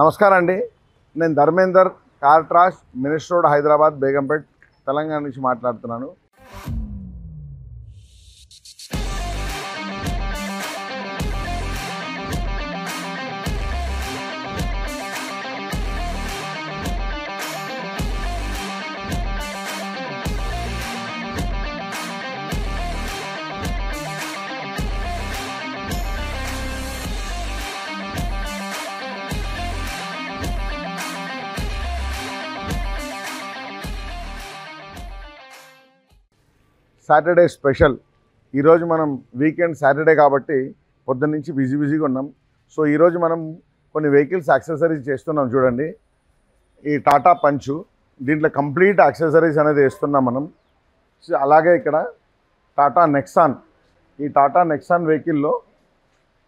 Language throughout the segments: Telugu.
నమస్కారం అండి. నేను Dharmender, car trash, minister road, Hyderabad, Begumpet, Telangana నుంచి మాట్లాడుతున్నాను. Saturday special. ఈరోజు మనం వీకెండ్ సాటర్డే కాబట్టి పొద్దున్న నుంచి బిజీగా ఉన్నాం. సో ఈరోజు మనం కొన్ని వెహికల్స్ యాక్సెసరీస్ చేస్తున్నాం. చూడండి, ఈ టాటా పంచు, దీంట్లో కంప్లీట్ యాక్సెసరీస్ అనేది వేస్తున్నాం మనం. అలాగే ఇక్కడ టాటా నెక్సాన్, ఈ టాటా నెక్సాన్ వెహికల్లో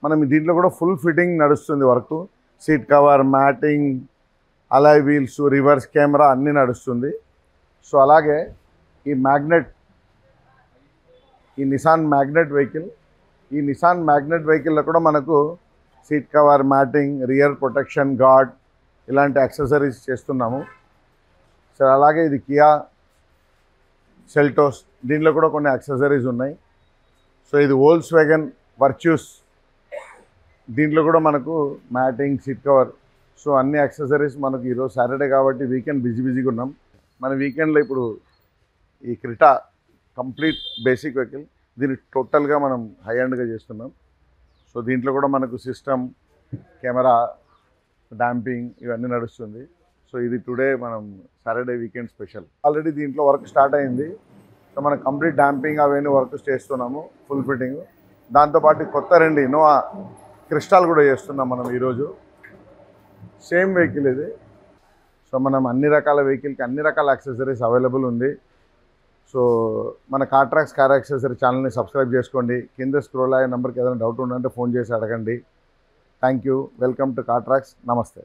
మనం దీంట్లో కూడా ఫుల్ ఫిట్టింగ్ నడుస్తుంది. Work, seat cover, matting, alloy wheels, reverse camera అన్నీ నడుస్తుంది. సో అలాగే ఈ మ్యాగ్నెట్, ఈ నిసాన్ మ్యాగ్నెట్ వెహికల్, ఈ నిసాన్ మ్యాగ్నెట్ వెహికల్లో కూడా మనకు seat cover, matting, rear protection guard ఇలాంటి యాక్సెసరీస్ చేస్తున్నాము. సో అలాగే ఇది కియా సెల్టోస్, దీంట్లో కూడా కొన్ని యాక్సెసరీస్ ఉన్నాయి. సో ఇది వోల్క్స్వాగన్ వర్చ్యూస్, దీంట్లో కూడా మనకు మ్యాటింగ్, సీట్ కవర్, సో అన్ని యాక్సెసరీస్ మనకు ఈరోజు సాటర్డే కాబట్టి వీకెండ్ బిజీగా ఉన్నాం. మన వీకెండ్లో ఇప్పుడు ఈ క్రిటా కంప్లీట్ బేసిక్ వెహికల్, దీన్ని టోటల్గా మనం హై ఎండ్గా చేస్తున్నాం. సో దీంట్లో కూడా మనకు సిస్టమ్, కెమెరా, డాంపింగ్ ఇవన్నీ నడుస్తుంది. సో ఇది టుడే మనం సాటర్డే వీకెండ్ స్పెషల్. ఆల్రెడీ దీంట్లో వర్క్ స్టార్ట్ అయింది. సో మనం కంప్లీట్ డాంపింగ్ అవన్నీ వర్క్ చేస్తున్నాము, ఫుల్ ఫిట్టింగ్. దాంతోపాటు కొత్త 2 ఇన్నోవా క్రిస్టాల్ కూడా చేస్తున్నాం మనం ఈరోజు. సేమ్ వెహికల్ ఇది. సో మనం అన్ని రకాల వెహికల్కి అన్ని రకాల యాక్సెసరీస్ అవైలబుల్ ఉంది. సో మన కార్ ట్రాక్స్ కార్ యాక్సెసరీ ఛానల్ని సబ్స్క్రైబ్ చేసుకోండి. కింద స్క్రోల్ అయ్యే నెంబర్కి ఏదైనా డౌట్ ఉందంటే ఫోన్ చేసి అడగండి. Thank you. Welcome to car tracks. నమస్తే.